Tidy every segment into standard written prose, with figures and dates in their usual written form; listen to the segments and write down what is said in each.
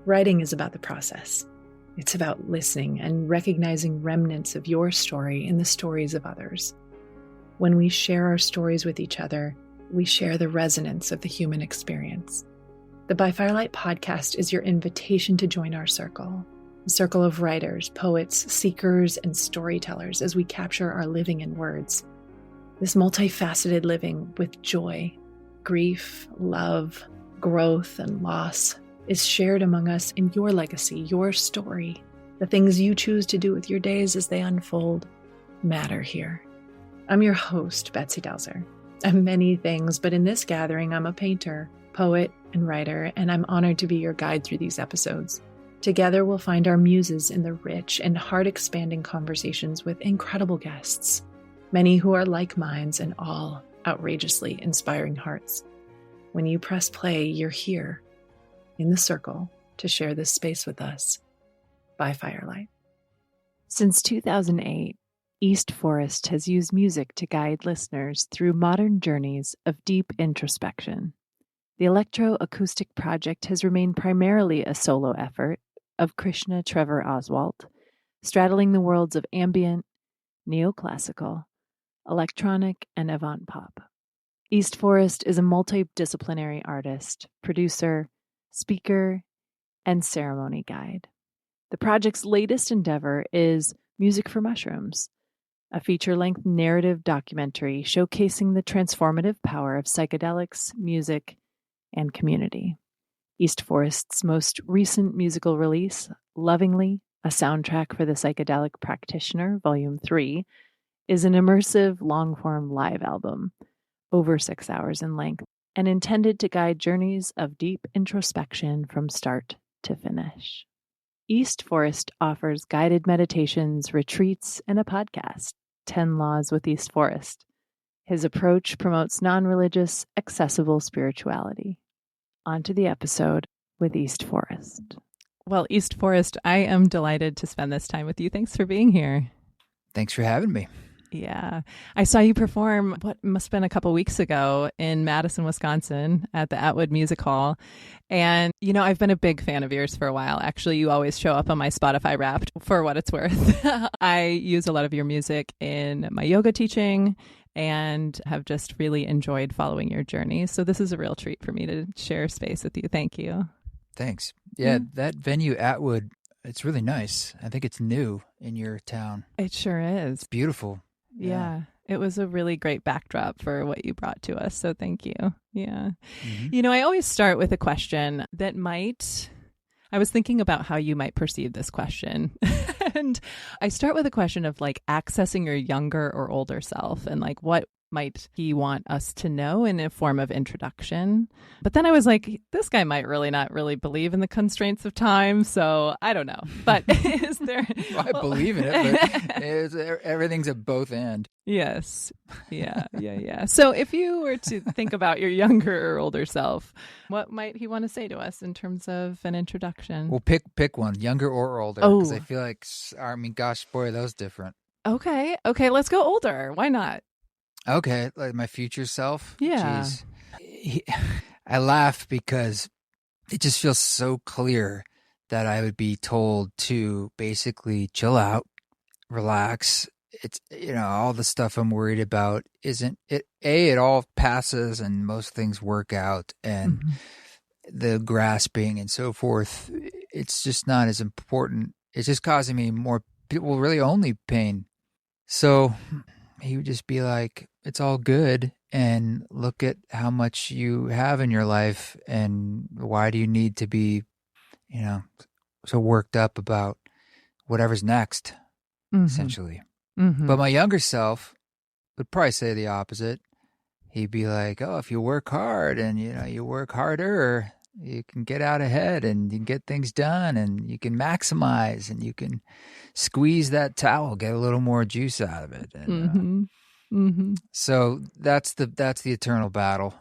Writing is about the process. It's about listening and recognizing remnants of your story in the stories of others. When we share our stories with each other, we share the resonance of the human experience. The By Firelight podcast is your invitation to join our circle, a circle of writers, poets, seekers, and storytellers as we capture our living in words. This multifaceted living with joy, grief, love, growth, and loss is shared among us in your legacy, your story. The things you choose to do with your days as they unfold matter here. I'm your host, Betsy Delzer. I'm many things, but in this gathering, I'm a painter, poet, and writer, and I'm honored to be your guide through these episodes. Together, we'll find our muses in the rich and heart-expanding conversations with incredible guests, many who are like minds and all outrageously inspiring hearts. When you press play, you're here, in the circle, to share this space with us. By Firelight. Since 2008, East Forest has used music to guide listeners through modern journeys of deep introspection. The electroacoustic project has remained primarily a solo effort of Krishna Trevor Oswalt, straddling the worlds of ambient, neoclassical, electronic, and avant pop. East Forest is a multidisciplinary artist, producer, speaker, and ceremony guide. The project's latest endeavor is Music for Mushrooms, a feature-length narrative documentary showcasing the transformative power of psychedelics, music, and community. East Forest's most recent musical release, Lovingly, a soundtrack for the psychedelic practitioner, Volume 3, is an immersive long-form live album, over 6 hours in length, and intended to guide journeys of deep introspection from start to finish. East Forest offers guided meditations, retreats, and a podcast, 10 Laws with East Forest. His approach promotes non-religious, accessible spirituality. On to the episode with East Forest. Well, East Forest, I am delighted to spend this time with you. Thanks for being here. Thanks for having me. Yeah. I saw you perform what must have been a couple weeks ago in Madison, Wisconsin at the Atwood Music Hall. And, you know, I've been a big fan of yours for a while. Actually, you always show up on my Spotify Wrapped for what it's worth. I use a lot of your music in my yoga teaching and have just really enjoyed following your journey. So this is a real treat for me to share space with you. Thank you. Thanks. Yeah, that venue, Atwood, it's really nice. I think it's new in your town. It sure is. It's beautiful. Yeah. It was a really great backdrop for what you brought to us. So thank you. Yeah. Mm-hmm. You know, I always start with a question that I was thinking about how you might perceive this question. And I start with a question of like accessing your younger or older self and like what might he want us to know in a form of introduction. But then I was like, this guy might really not really believe in the constraints of time. So I don't know. But is there... Well, I believe in it, but everything's at both ends. Yes. Yeah. So if you were to think about your younger or older self, what might he want to say to us in terms of an introduction? Well, pick one, younger or older, because I feel like, I mean, gosh, boy, are those different. Okay, let's go older. Why not? Okay, like my future self? Yeah. Jeez. I laugh because it just feels so clear that I would be told to basically chill out, relax. It's, you know, all the stuff I'm worried about isn't it. It all passes and most things work out, and the grasping and so forth, it's just not as important. It's just causing me more, well, really only pain. So he would just be like, it's all good, and look at how much you have in your life, and why do you need to be, you know, so worked up about whatever's next, essentially. But my younger self would probably say the opposite. He'd be like, oh, if you work hard and, you know, you work harder, you can get out ahead and you can get things done and you can maximize and you can squeeze that towel, get a little more juice out of it. And, so that's the eternal battle.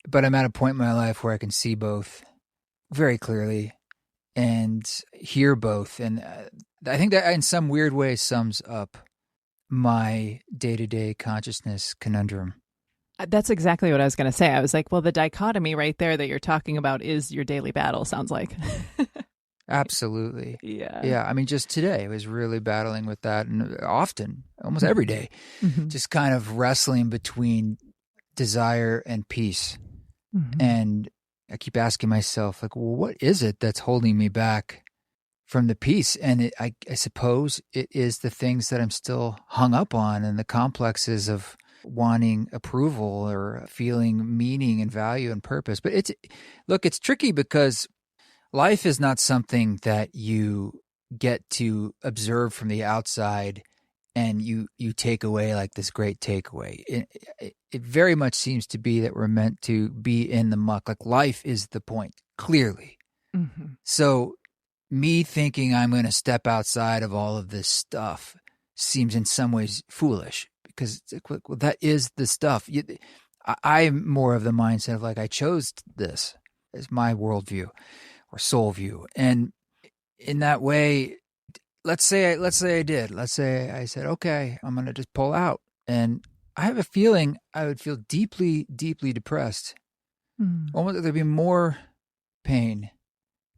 But I'm at a point in my life where I can see both very clearly and hear both. And I think that in some weird way sums up my day-to-day consciousness conundrum. That's exactly what I was going to say. I was like, well, the dichotomy right there that you're talking about is your daily battle, sounds like. Absolutely. Yeah. Yeah. I mean, just today I was really battling with that, and often, almost every day, Mm-hmm. just kind of wrestling between desire and peace. Mm-hmm. And I keep asking myself, like, well, what is it that's holding me back from the peace? And I suppose it is the things that I'm still hung up on, and the complexes of wanting approval or feeling meaning and value and purpose. But it's tricky because life is not something that you get to observe from the outside and you take away like this great takeaway. It very much seems to be that we're meant to be in the muck. Like life is the point, clearly. Mm-hmm. So me thinking I'm going to step outside of all of this stuff seems in some ways foolish, because it's like, well, that is the stuff. I'm more of the mindset of like, I chose this as my worldview or soul view. And in that way, let's say I did. Let's say I said, okay, I'm going to just pull out. And I have a feeling I would feel deeply, deeply depressed. Mm-hmm. Almost there'd be more pain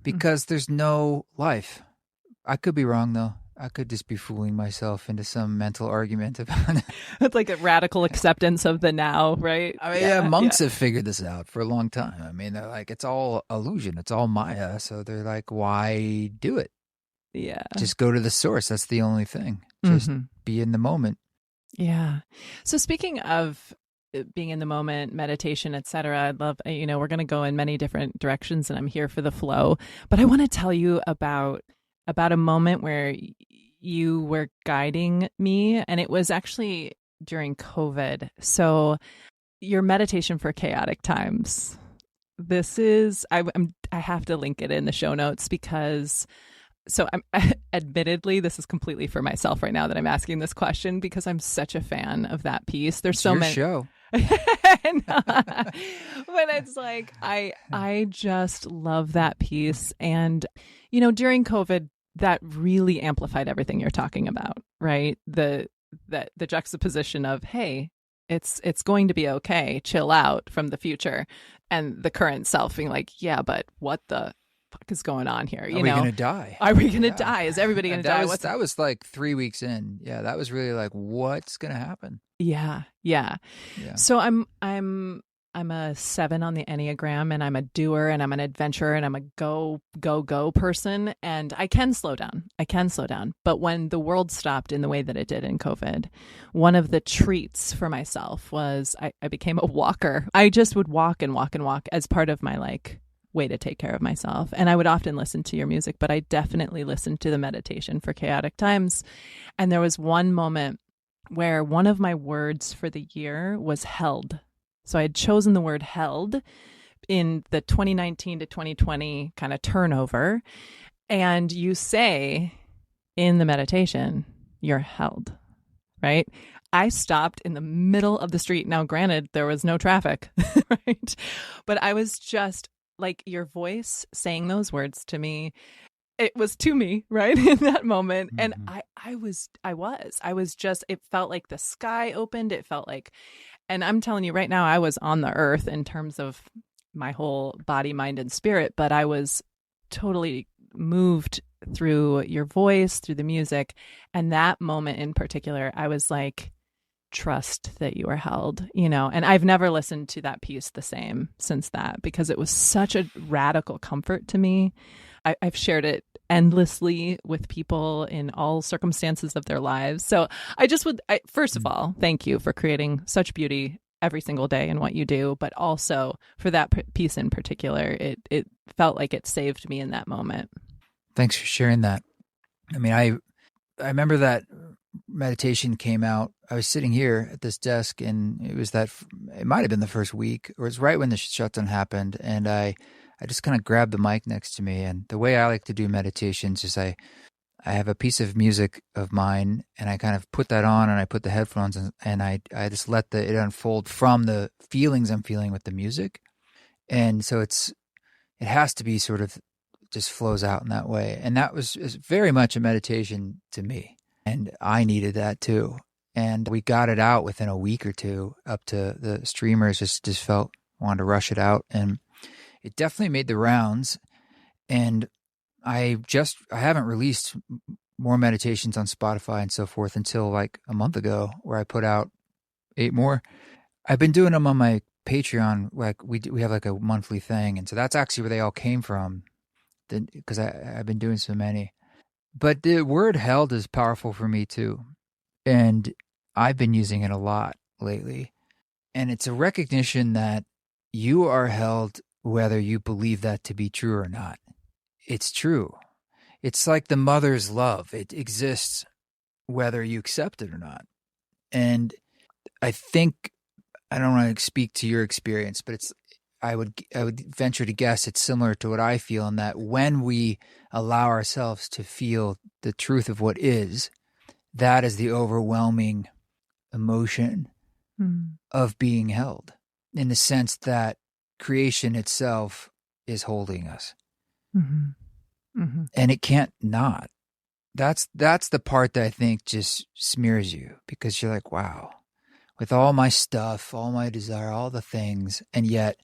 because there's no life. I could be wrong, though. I could just be fooling myself into some mental argument about it. It's like a radical acceptance of the now, right? I mean, monks have figured this out for a long time. I mean, they're like, it's all illusion. It's all Maya. So they're like, why do it? Yeah. Just go to the source. That's the only thing. Just be in the moment. Yeah. So speaking of being in the moment, meditation, etc., I'd love, we're going to go in many different directions, and I'm here for the flow. But I want to tell you about a moment where you were guiding me, and it was actually during COVID. So your meditation for chaotic times. This is I have to link it in the show notes because. So I'm admittedly, this is completely for myself right now that I'm asking this question because I'm such a fan of that piece. There's so many show. But it's like I just love that piece. And during COVID, that really amplified everything you're talking about, right? The juxtaposition of, hey, it's going to be okay, chill out from the future, and the current self being like, yeah, but what the fuck is going on here? Are we going to die? Are we going to die? Is everybody going to die? That was like 3 weeks in. Yeah, that was really like, what's going to happen? Yeah. So I'm a 7 on the Enneagram, and I'm a doer, and I'm an adventurer, and I'm a go person, and I can slow down. But when the world stopped in the way that it did in COVID, one of the treats for myself was I became a walker. I just would walk and walk and walk as part of my way to take care of myself. And I would often listen to your music, but I definitely listened to the meditation for chaotic times. And there was one moment where one of my words for the year was held. So I had chosen the word held in the 2019 to 2020 kind of turnover. And you say in the meditation, you're held, right? I stopped in the middle of the street. Now, granted, there was no traffic, right? But I was just like, your voice saying those words to me, it was to me, right, in that moment. And I was just, it felt like the sky opened. It felt like, and I'm telling you right now, I was on the earth in terms of my whole body, mind, and spirit, but I was totally moved through your voice, through the music. And that moment in particular, I was like, trust that you are held, and I've never listened to that piece the same since that, because it was such a radical comfort to me. I've shared it endlessly with people in all circumstances of their lives. So first of all, thank you for creating such beauty every single day in what you do, but also for that piece in particular, it felt like it saved me in that moment. Thanks for sharing that. I mean, I remember that meditation came out. I was sitting here at this desk, and it might have been the first week, or it's right when the shutdown happened. And I just kind of grabbed the mic next to me. And the way I like to do meditations is I have a piece of music of mine, and I kind of put that on, and I put the headphones in, and I just let it unfold from the feelings I'm feeling with the music. And so it has to be sort of just flows out in that way. And that was very much a meditation to me. And I needed that too. And we got it out within a week or two. Up to the streamers just wanted to rush it out, and it definitely made the rounds. And I haven't released more meditations on Spotify and so forth until like a month ago, where I put out 8 more. I've been doing them on my Patreon. Like we have like a monthly thing, and so that's actually where they all came from, because I've been doing so many. But the word held is powerful for me too. And I've been using it a lot lately. And it's a recognition that you are held whether you believe that to be true or not. It's true. It's like the mother's love. It exists whether you accept it or not. And I think, I don't want to speak to your experience, but I would venture to guess it's similar to what I feel, in that when we allow ourselves to feel the truth of what is, that is the overwhelming emotion of being held, in the sense that creation itself is holding us. And it can't not. That's the part that I think just smears you, because you're like, wow, with all my stuff, all my desire, all the things, and yet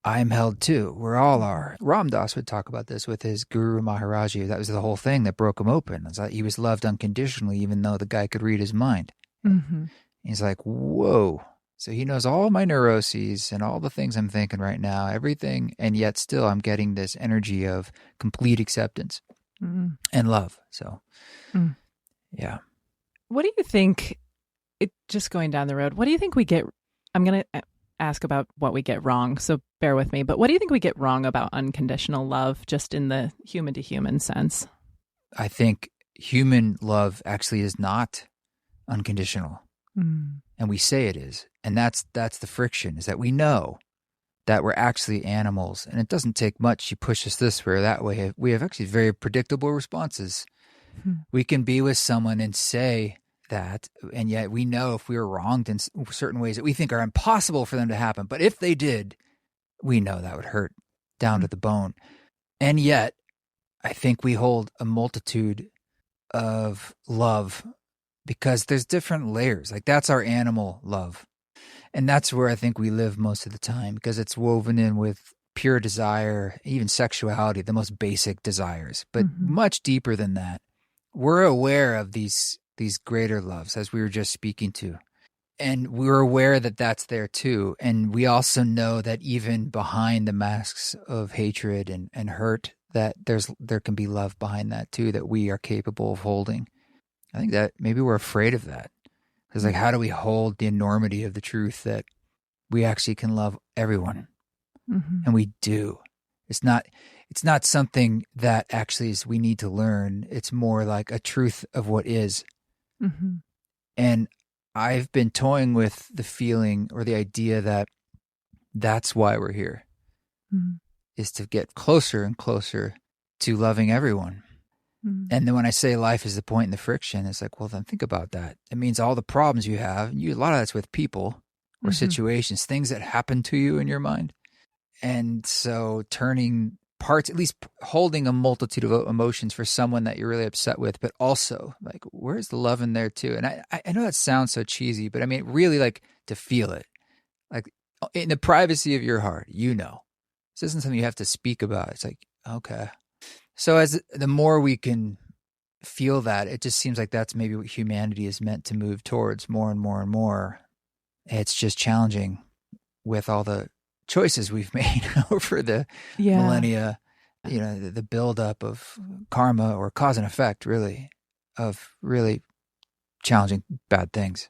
I'm held too. We all are. Ram Dass would talk about this with his Guru Maharaji. That was the whole thing that broke him open. It's like he was loved unconditionally, even though the guy could read his mind. He's like, whoa. So he knows all my neuroses and all the things I'm thinking right now, everything, and yet still I'm getting this energy of complete acceptance and love. So, yeah. What do you think, just going down the road, what do you think we get? I'm going to ask about what we get wrong, so bear with me. But what do you think we get wrong about unconditional love, just in the human to human sense? I think human love actually is not unconditional. And we say it is. And that's the friction, is that we know that we're actually animals, and it doesn't take much. You push us this way or that way. We have actually very predictable responses. We can be with someone and say that, and yet we know if we were wronged in certain ways that we think are impossible for them to happen. But if they did, we know that would hurt down to the bone. And yet, I think we hold a multitude of love, because there's different layers. Like, that's our animal love. And that's where I think we live most of the time, because it's woven in with pure desire, even sexuality, the most basic desires, but much deeper than that. We're aware of these greater loves, as we were just speaking to. And we're aware that that's there too. And we also know that even behind the masks of hatred and hurt, that there can be love behind that too, that we are capable of holding. I think that maybe we're afraid of that. Because, like, how do we hold the enormity of the truth that we actually can love everyone? And we do. It's not something that actually we need to learn. It's more like a truth of what is. And I've been toying with the feeling or the idea that that's why we're here, is to get closer and closer to loving everyone. And then when I say life is the point in the friction, it's like, well, then think about that. It means all the problems you have, a lot of that's with people or situations, things that happen to you in your mind. And so turning parts, at least holding a multitude of emotions for someone that you're really upset with, but also like, where's the love in there too? And I know that sounds so cheesy, but I mean, really, like, to feel it, like in the privacy of your heart, this isn't something you have to speak about. It's like, okay. So as the more we can feel that, it just seems like that's maybe what humanity is meant to move towards more and more and more. It's just challenging with all the choices we've made over the millennia, the buildup of karma or cause and effect, really, of really challenging bad things.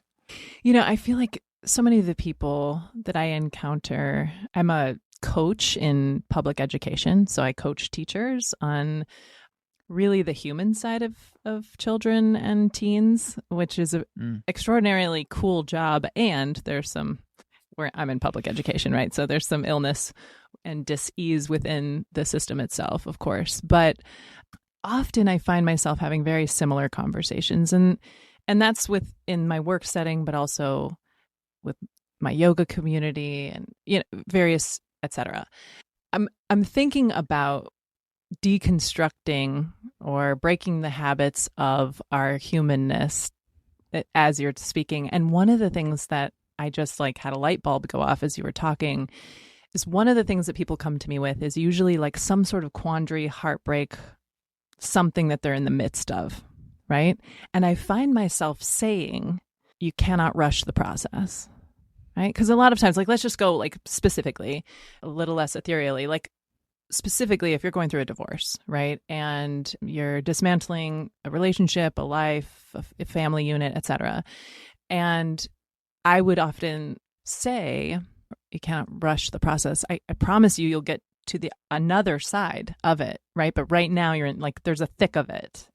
I feel like so many of the people that I encounter, I'm a coach in public education. So I coach teachers on really the human side of children and teens, which is an extraordinarily cool job. And there's where I'm in public education, right? So there's some illness and dis-ease within the system itself, of course. But often I find myself having very similar conversations. And that's within my work setting, but also with my yoga community and various etc. I'm thinking about deconstructing or breaking the habits of our humanness as you're speaking. And one of the things that I just like had a light bulb go off as you were talking is one of the things that people come to me with is usually like some sort of quandary, heartbreak, something that they're in the midst of, right? And I find myself saying, you cannot rush the process, right? Because a lot of times, like, let's just go like specifically, a little less ethereally, like specifically if you're going through a divorce, right? And you're dismantling a relationship, a life, a family unit, etc. And I would often say, you can't rush the process. I promise you, you'll get to the another side of it, right? But right now you're in like, there's a thick of it.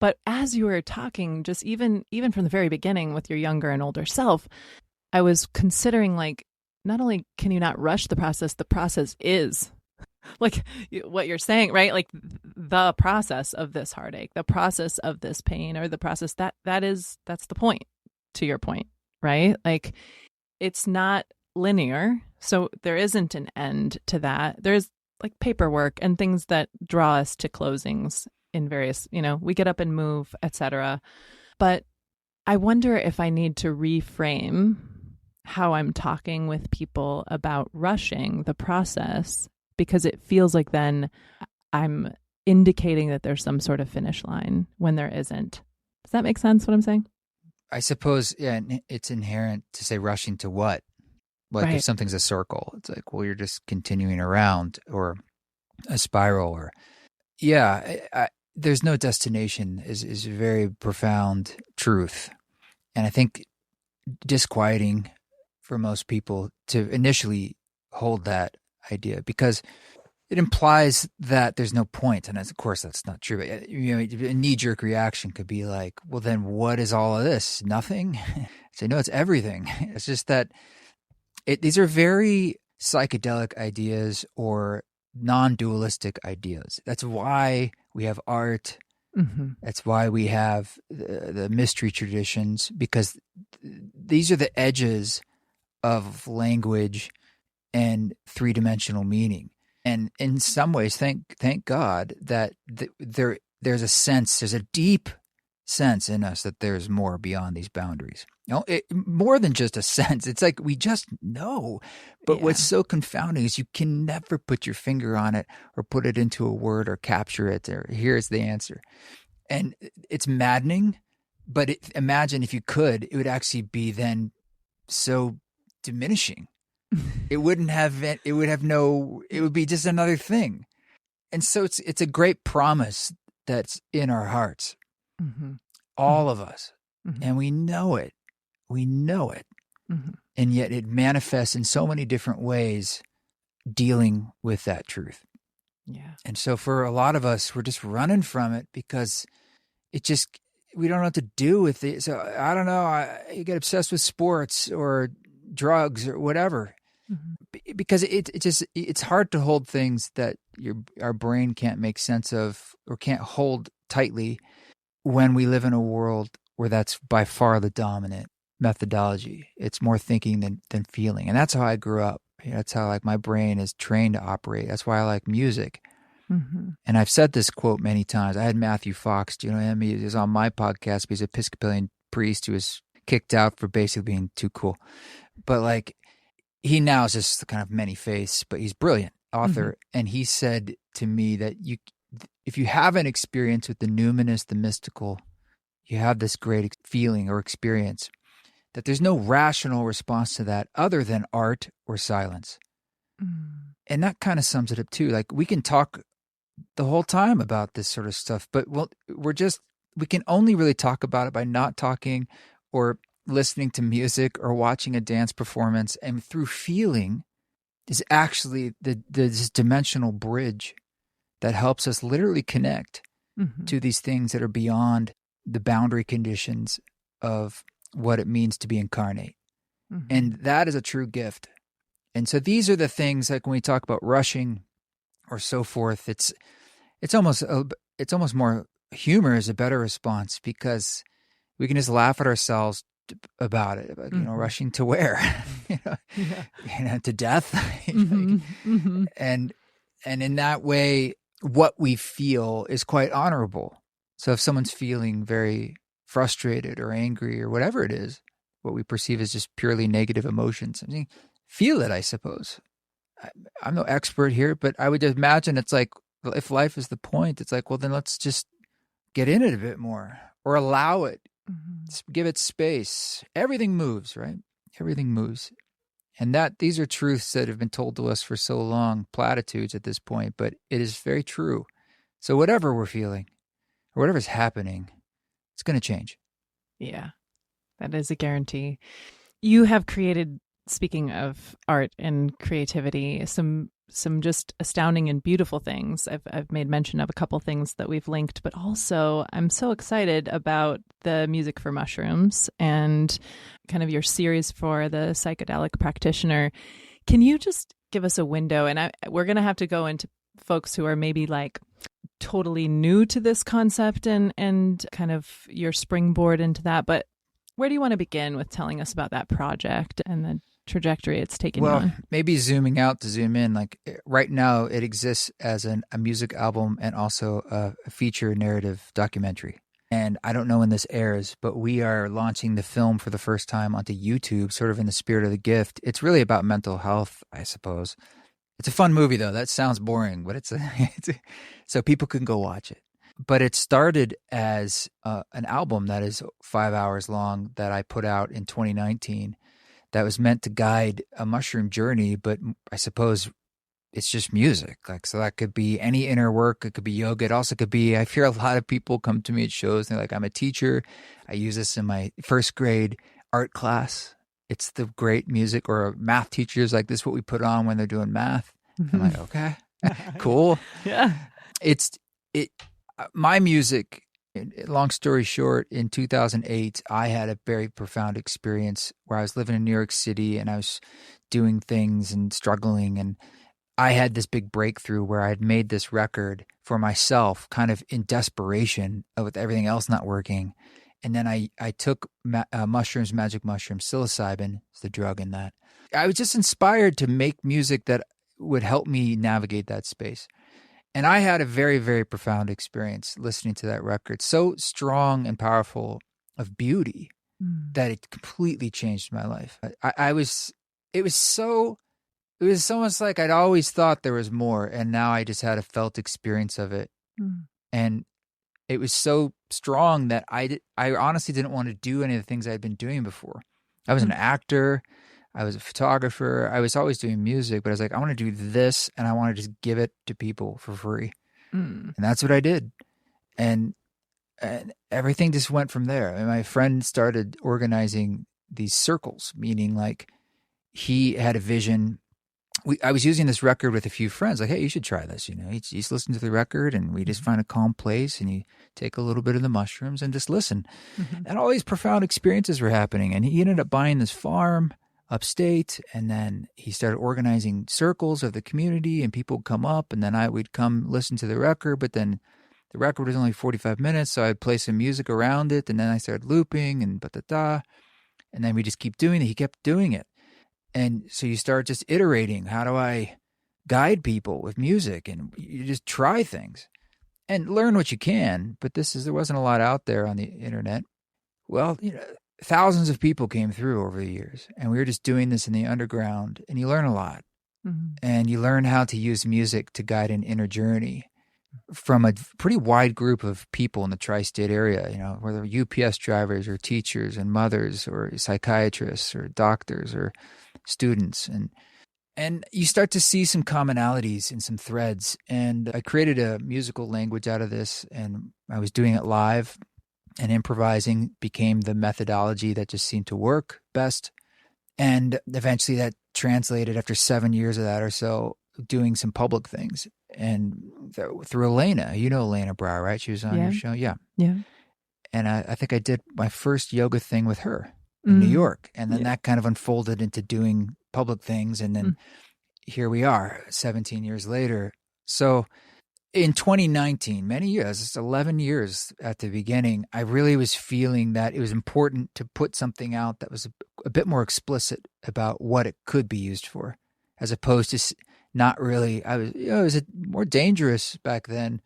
But as you were talking, just even from the very beginning with your younger and older self, I was considering like, not only can you not rush the process is like what you're saying, right? Like the process of this heartache, the process of this pain, or the process that's the point, to your point, right? Like it's not linear. So there isn't an end to that. There's like paperwork and things that draw us to closings in various, we get up and move, etc. But I wonder if I need to reframe how I'm talking with people about rushing the process, because it feels like then I'm indicating that there's some sort of finish line when there isn't. Does that make sense what I'm saying? I suppose, yeah, it's inherent to say rushing to what? Like right. If something's a circle, it's like, well, you're just continuing around, or a spiral, or there's no destination is a very profound truth. And I think disquieting for most people to initially hold that idea, because it implies that there's no point. And of course, that's not true. But, a knee-jerk reaction could be like, well, then what is all of this? Nothing? Say, no, it's everything. It's just that these are very psychedelic ideas or non-dualistic ideas. That's why we have art. Mm-hmm. That's why we have the mystery traditions, because these are the edges of language and three-dimensional meaning. And in some ways, thank God that there's a deep sense in us that there's more beyond these boundaries. More than just a sense. It's like we just know. But what's so confounding is you can never put your finger on it or put it into a word or capture it, or here's the answer. And it's maddening, but imagine if you could, it would actually be then so diminishing. It would be just another thing. And so it's a great promise that's in our hearts, mm-hmm. all of us. Mm-hmm. And we know it. Mm-hmm. And yet it manifests in so many different ways, dealing with that truth. Yeah. And so for a lot of us, we're just running from it because we don't know what to do with it. So I don't know, you get obsessed with sports or drugs or whatever, mm-hmm. because it's hard to hold things that our brain can't make sense of or can't hold tightly when we live in a world where that's by far the dominant methodology. It's more thinking than feeling. And that's how I grew up. That's how my brain is trained to operate. That's why I like music. Mm-hmm. And I've said this quote many times. I had Matthew Fox, do you know him? He was on my podcast. He's an Episcopalian priest who was kicked out for basically being too cool. But he now is just kind of many-faced, but he's a brilliant author. Mm-hmm. And he said to me that if you have an experience with the numinous, the mystical, you have this great feeling or experience, that there's no rational response to that other than art or silence. Mm. And that kind of sums it up too. We can talk the whole time about this sort of stuff, but we can only really talk about it by not talking or listening to music or watching a dance performance. And through feeling is actually this dimensional bridge that helps us literally connect mm-hmm. to these things that are beyond the boundary conditions of what it means to be incarnate. Mm-hmm. And that is a true gift. And so these are the things, like when we talk about rushing or so forth, it's almost more humor is a better response, because we can just laugh at ourselves about it, mm-hmm. rushing to where, to death. Mm-hmm. Mm-hmm. And in that way, what we feel is quite honorable. So if someone's feeling very frustrated or angry or whatever it is, what we perceive as just purely negative emotions. I mean, feel it, I suppose. I'm no expert here, but I would imagine it's like, if life is the point, it's like, well, then let's just get in it a bit more or allow it, give it space. Everything moves, right? Everything moves. And these are truths that have been told to us for so long, platitudes at this point, but it is very true. So whatever we're feeling or whatever's happening, it's going to change. Yeah, that is a guarantee. You have created, speaking of art and creativity, some just astounding and beautiful things. I've made mention of a couple things that we've linked, but also I'm so excited about the music for mushrooms and kind of your series for the psychedelic practitioner. Can you just give us a window? And we're going to have to go into folks who are maybe like totally new to this concept and kind of your springboard into that. But where do you want to begin with telling us about that project and the trajectory it's taken you on? Well, maybe zooming out to zoom in. Like right now, it exists as a music album and also a feature narrative documentary. And I don't know when this airs, but we are launching the film for the first time onto YouTube, sort of in the spirit of the gift. It's really about mental health, I suppose. It's a fun movie, though. That sounds boring, but so people can go watch it. But it started as an album that is 5 hours long that I put out in 2019 that was meant to guide a mushroom journey, but I suppose it's just music. Like, so that could be any inner work. It could be yoga. It also could be, I hear a lot of people come to me at shows and they're like, I'm a teacher. I use this in my first grade art class. It's the great music, or math teachers like, this is what we put on when they're doing math. I'm like, okay, cool. Yeah. My music, long story short, in 2008, I had a very profound experience where I was living in New York City and I was doing things and struggling. And I had this big breakthrough where I had made this record for myself, kind of in desperation with everything else not working. And then I took mushrooms, magic mushrooms, psilocybin is the drug in that. I was just inspired to make music that would help me navigate that space. And I had a very, very profound experience listening to that record, so strong and powerful of beauty that it completely changed my life. It was almost like I'd always thought there was more, and now I just had a felt experience of it. And it was so strong that I honestly didn't want to do any of the things I'd been doing before. I was an actor. I was a photographer. I was always doing music, but I was like, I want to do this, and I want to just give it to people for free. And that's what I did. And everything just went from there. And my friend started organizing these circles, meaning like he had a vision. I was using this record with a few friends, like, hey, you should try this. You know, you just listen to the record, and we just find a calm place, and you take a little bit of the mushrooms and just listen. And all these profound experiences were happening. And he ended up buying this farm upstate, and then he started organizing circles of the community, and people would come up, and then I would come listen to the record, but then the record was only 45 minutes, so I'd play some music around it, and then I started looping and and then we just keep doing it. He kept doing it. And so you start just iterating, how do I guide people with music? And you just try things and learn what you can, but there wasn't a lot out there on the internet. Well, thousands of people came through over the years, and we were just doing this in the underground, and you learn a lot. And you learn how to use music to guide an inner journey from a pretty wide group of people in the tri-state area, whether UPS drivers or teachers and mothers or psychiatrists or doctors or students. And you start to see some commonalities and some threads. And I created a musical language out of this, and I was doing it live. And improvising became the methodology that just seemed to work best. And eventually that translated after 7 years of that or so, doing some public things. And through Elena, Elena Brower, right? She was on your show. Yeah. And I think I did my first yoga thing with her in New York. And then that kind of unfolded into doing public things. And then here we are 17 years later. So in 2019, many years, it's 11 years at the beginning, I really was feeling that it was important to put something out that was a bit more explicit about what it could be used for, as opposed to not really. It was more dangerous back then.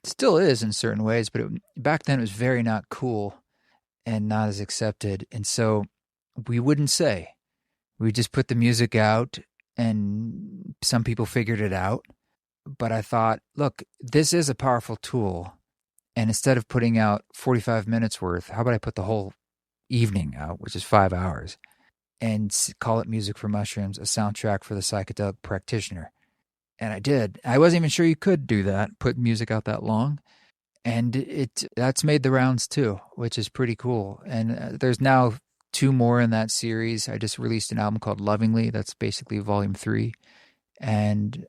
It still is in certain ways, but back then it was very not cool and not as accepted. And so we wouldn't say. We just put the music out, and some people figured it out. But I thought, look, this is a powerful tool. And instead of putting out 45 minutes worth, how about I put the whole evening out, which is 5 hours, and call it Music for Mushrooms, a soundtrack for the psychedelic practitioner. And I did. I wasn't even sure you could do that, put music out that long. And that's made the rounds too, which is pretty cool. And there's now 2 more in that series. I just released an album called Lovingly. That's basically volume 3. And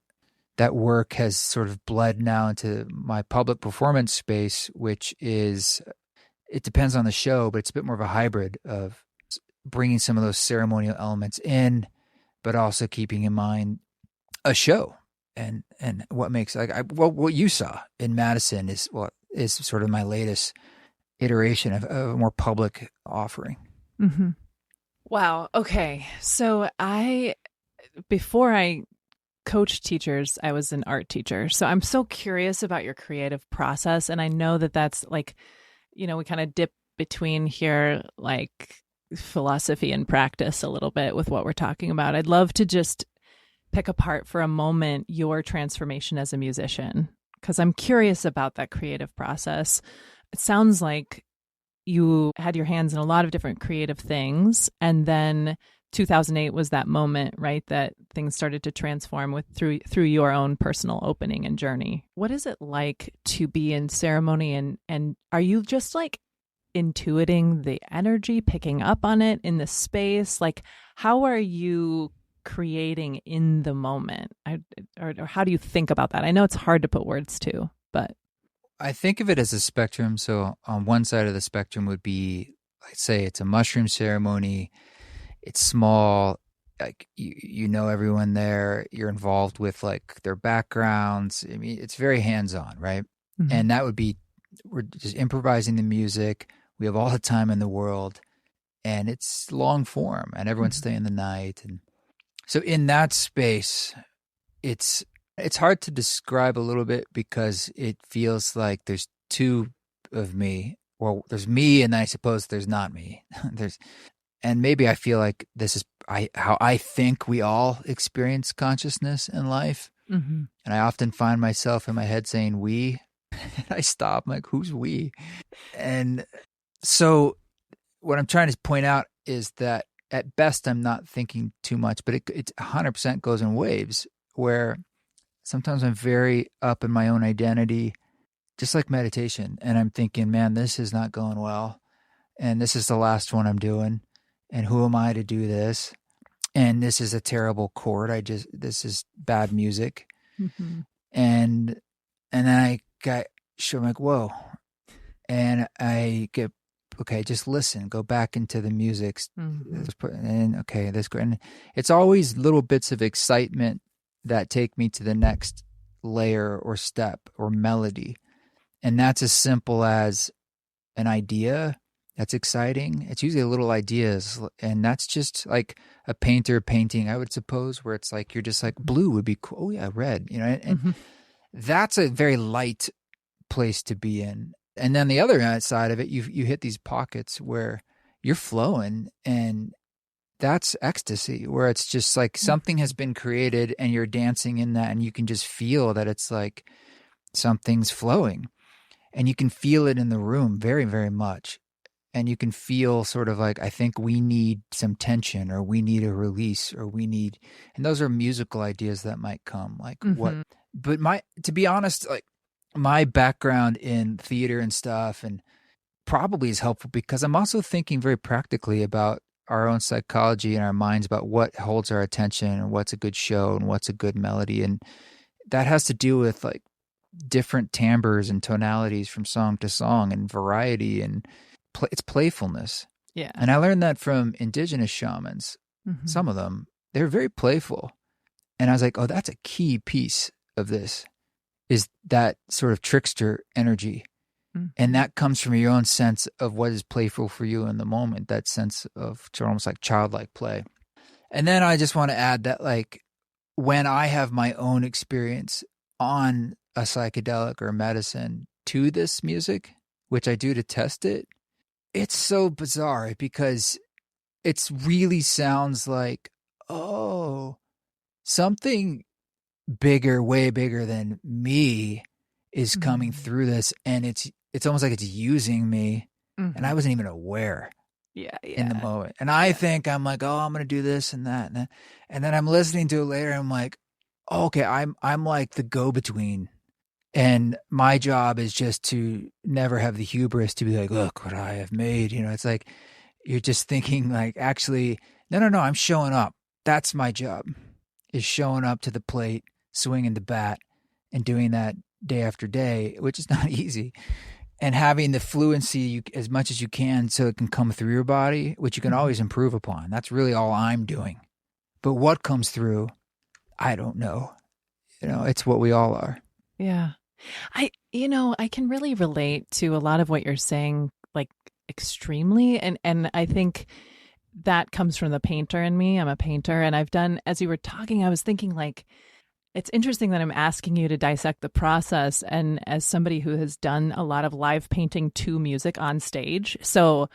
that work has sort of bled now into my public performance space, which is, it depends on the show, but it's a bit more of a hybrid of bringing some of those ceremonial elements in, but also keeping in mind a show. And what makes, what you saw in Madison is sort of my latest iteration of a more public offering. Mm-hmm. Wow. Okay. So before I coached teachers, I was an art teacher. So I'm so curious about your creative process. And I know that that's like, we kind of dip between here, like philosophy and practice a little bit with what we're talking about. I'd love to just pick apart for a moment your transformation as a musician, because I'm curious about that creative process. It sounds like you had your hands in a lot of different creative things, and then 2008 was that moment, right, that things started to transform through your own personal opening and journey. What is it like to be in ceremony, and are you just like intuiting the energy, picking up on it in the space? Like, how are you creating in the moment? Or how do you think about that? I know it's hard to put words to, but I think of it as a spectrum. So on one side of the spectrum would be, let's say it's a mushroom ceremony. It's small, like you know everyone there. You're involved with like their backgrounds. I mean, it's very hands-on, right? Mm-hmm. And that would be, we're just improvising the music. We have all the time in the world, and it's long form, and everyone's mm-hmm. staying the night. And so in that space, it's hard to describe a little bit because it feels like there's 2 of me. Well, there's me, and I suppose there's not me. And maybe I feel like this is how I think we all experience consciousness in life. Mm-hmm. And I often find myself in my head saying we, and I stop. I'm like, who's we? And so what I'm trying to point out is that at best I'm not thinking too much, but it 100% goes in waves where sometimes I'm very up in my own identity, just like meditation. And I'm thinking, man, this is not going well. And this is the last one I'm doing. And who am I to do this? And this is a terrible chord. This is bad music. Mm-hmm. And then I'm like, whoa. And I get, okay, just listen, go back into the music. Mm-hmm. And okay, this great. And it's always little bits of excitement that take me to the next layer or step or melody. And that's as simple as an idea that's exciting. It's usually little ideas, and that's just like a painter painting, I would suppose, where it's like you're just like, blue would be cool. Oh yeah, red, and mm-hmm. that's a very light place to be in. And then the other side of it, you hit these pockets where you're flowing, and that's ecstasy, where it's just like something has been created and you're dancing in that, and you can just feel that it's like something's flowing, and you can feel it in the room very, very much. And you can feel sort of like, I think we need some tension, or we need a release, or and those are musical ideas that might come, like mm-hmm. what, but to be honest, like my background in theater and stuff, and probably is helpful because I'm also thinking very practically about our own psychology and our minds, about what holds our attention and what's a good show and what's a good melody. And that has to do with like different timbres and tonalities from song to song, and variety, and it's playfulness. Yeah. And I learned that from indigenous shamans. Mm-hmm. Some of them, they're very playful. And I was like, oh, that's a key piece of this, is that sort of trickster energy. Mm-hmm. And that comes from your own sense of what is playful for you in the moment, that sense of almost like childlike play. And then I just want to add that, like, when I have my own experience on a psychedelic or medicine to this music, which I do to test it, It's so bizarre because it really sounds like, oh, something bigger, way bigger than me is coming through this, and it's almost like it's using me, and I wasn't even aware in the moment. And I think I'm like, oh, I'm going to do this and that, and then I'm listening to it later, and I'm like, oh, okay, I'm like the go-between. And my job is just to never have the hubris to be like, look what I have made. It's like you're just thinking like, actually, no, I'm showing up. That's my job, is showing up to the plate, swinging the bat, and doing that day after day, which is not easy. And having the fluency as much as you can so it can come through your body, which you can always improve upon. That's really all I'm doing. But what comes through, I don't know. It's what we all are. Yeah. I can really relate to a lot of what you're saying, like extremely. And I think that comes from the painter in me. I'm a painter, and I've done, as you were talking, I was thinking like, it's interesting that I'm asking you to dissect the process. And as somebody who has done a lot of live painting to music on stage, so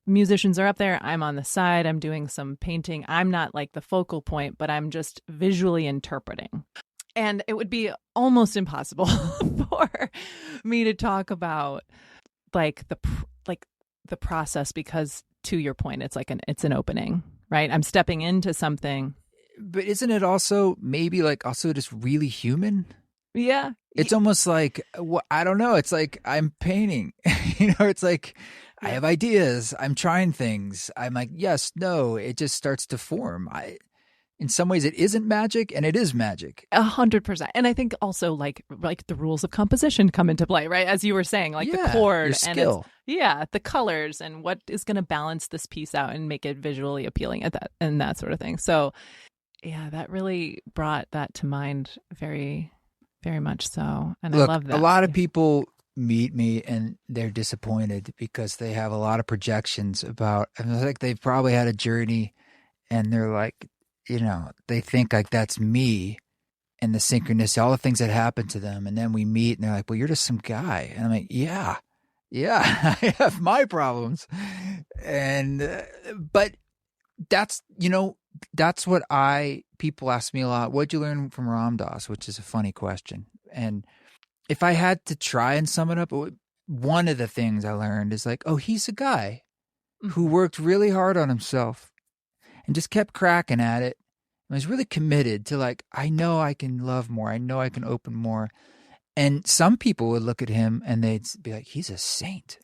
musicians are up there, I'm on the side, I'm doing some painting. I'm not like the focal point, but I'm just visually interpreting. And it would be almost impossible for me to talk about like the process, because to your point, it's like it's an opening, right? I'm stepping into something. But isn't it also maybe like also just really human? Yeah. It's almost like, I don't know. It's like I'm painting, it's like I have ideas. I'm trying things. I'm like, yes, no, it just starts to form. In some ways it isn't magic, and it is magic. 100%. And I think also like the rules of composition come into play, right? As you were saying, like the chord your skill. And the colors and what is going to balance this piece out and make it visually appealing and that sort of thing. So yeah, that really brought that to mind very, very much so. And Look, I love that. A lot of people meet me and they're disappointed because they have a lot of projections about, I mean, like they've probably had a journey and they're like, they think like that's me and the synchronicity, all the things that happen to them. And then we meet and they're like, well, you're just some guy. And I'm like, yeah, I have my problems. And, but that's what people ask me a lot. What'd you learn from Ram Dass? Which is a funny question. And if I had to try and sum it up, one of the things I learned is like, oh, he's a guy who worked really hard on himself and just kept cracking at it. And was really committed to like, I know I can love more. I know I can open more. And some people would look at him and they'd be like, he's a saint.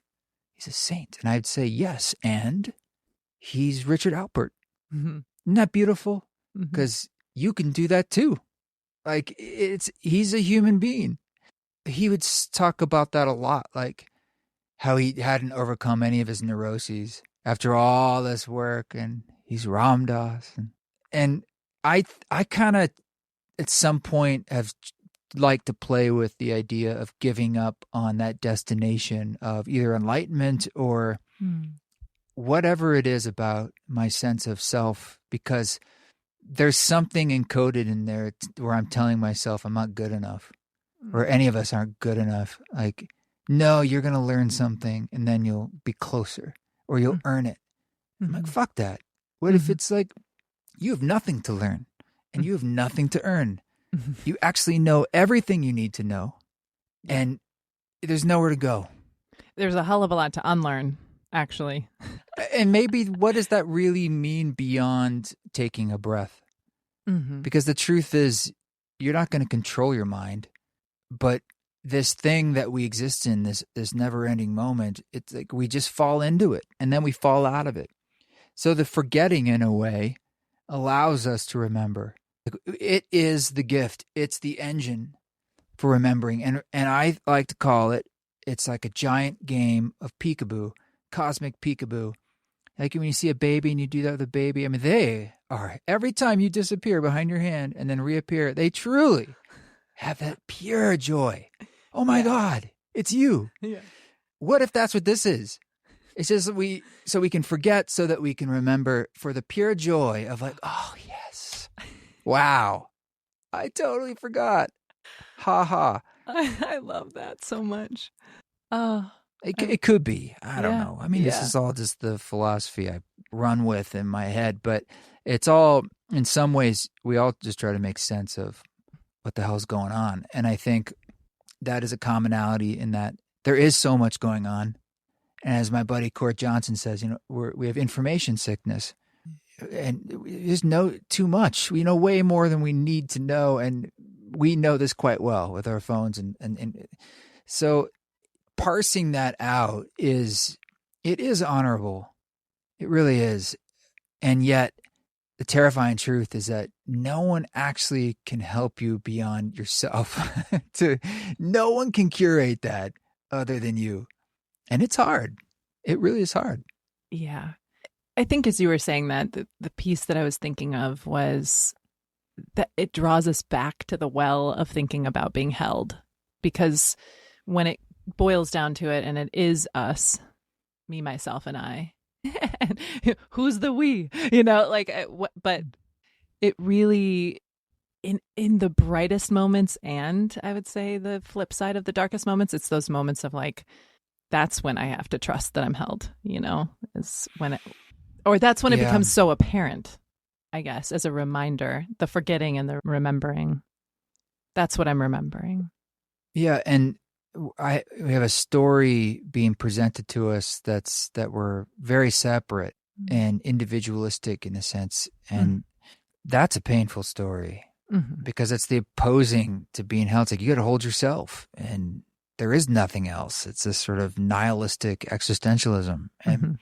He's a saint. And I'd say, yes. And he's Richard Alpert. Mm-hmm. Isn't that beautiful? Because you can do that too. Like he's a human being. He would talk about that a lot, like how he hadn't overcome any of his neuroses after all this work, and he's Ram Dass. And I kind of at some point have liked to play with the idea of giving up on that destination of either enlightenment or whatever it is about my sense of self, because there's something encoded in there where I'm telling myself I'm not good enough, or any of us aren't good enough. Like, no, you're going to learn something and then you'll be closer, or you'll earn it. I'm like, fuck that. What if it's like, you have nothing to learn and you have nothing to earn? You actually know everything you need to know, and there's nowhere to go. There's a hell of a lot to unlearn, actually. And maybe what does that really mean beyond taking a breath? Because the truth is, you're not going to control your mind, but this thing that we exist in, this never-ending moment, it's like we just fall into it and then we fall out of it. So the forgetting, in a way, allows us to remember. It is the gift. It's the engine for remembering. And I like to call it, it's like a giant game of peekaboo, cosmic peekaboo. Like when you see a baby and you do that with a baby, I mean, they are, every time you disappear behind your hand and then reappear, they truly have that pure joy. Oh my God, it's you. Yeah. What if that's what this is? It's just so we can forget so that we can remember for the pure joy of like, oh yes. Wow. I totally forgot. Ha ha. I love that so much. Oh, It could be. I don't know. I mean, this is all just the philosophy I run with in my head, but it's all, in some ways, we all just try to make sense of what the hell's going on. And I think that is a commonality in that there is so much going on. And as my buddy Court Johnson says, we have information sickness, and there's too much. We know way more than we need to know, and we know this quite well with our phones, and so parsing that out is honorable. It really is. And yet the terrifying truth is that no one actually can help you beyond yourself. No one can curate that other than you. And it's hard. It really is hard. Yeah. I think as you were saying that, the piece that I was thinking of was that it draws us back to the well of thinking about being held. Because when it boils down to it, and it is us, me, myself, and I, who's the we? But it really, in the brightest moments, and I would say the flip side of the darkest moments, it's those moments of like, that's when I have to trust that I'm held, is when that's when it becomes so apparent, I guess, as a reminder, the forgetting and the remembering. That's what I'm remembering. Yeah. And we have a story being presented to us that we're very separate and individualistic in a sense. And that's a painful story because it's the opposing to being held. It's like, you got to hold yourself, and there is nothing else. It's this sort of nihilistic existentialism. And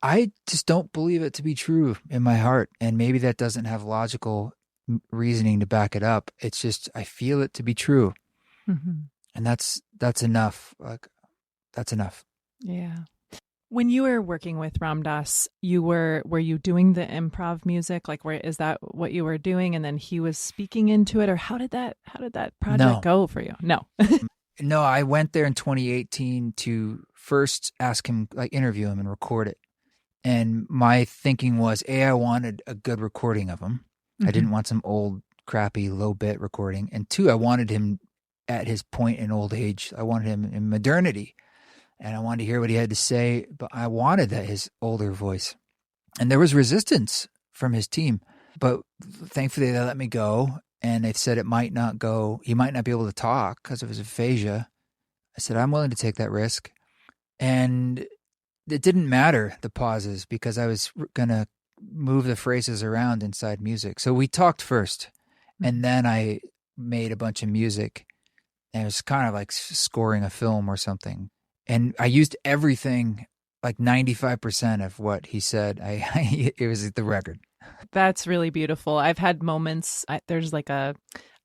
I just don't believe it to be true in my heart. And maybe that doesn't have logical reasoning to back it up. It's just, I feel it to be true. And that's enough. Like, that's enough. Yeah. When you were working with Ram Dass, were you doing the improv music? Like, is that what you were doing? And then he was speaking into it, or how did that project go for you? No. No, I went there in 2018 to first ask him, interview him and record it. And my thinking was, I wanted a good recording of him. I didn't want some old, crappy, low bit recording. And two, I wanted him at his point in old age. I wanted him in modernity, and I wanted to hear what he had to say, but I wanted his older voice. And there was resistance from his team, but thankfully they let me go, and they said it might not go. He might not be able to talk because of his aphasia. I said, I'm willing to take that risk. And it didn't matter, the pauses, because I was going to move the phrases around inside music. So we talked first, and then I made a bunch of music. And it was kind of like scoring a film or something. And I used everything, like 95% of what he said. It was the record. That's really beautiful. I've had moments, there's like a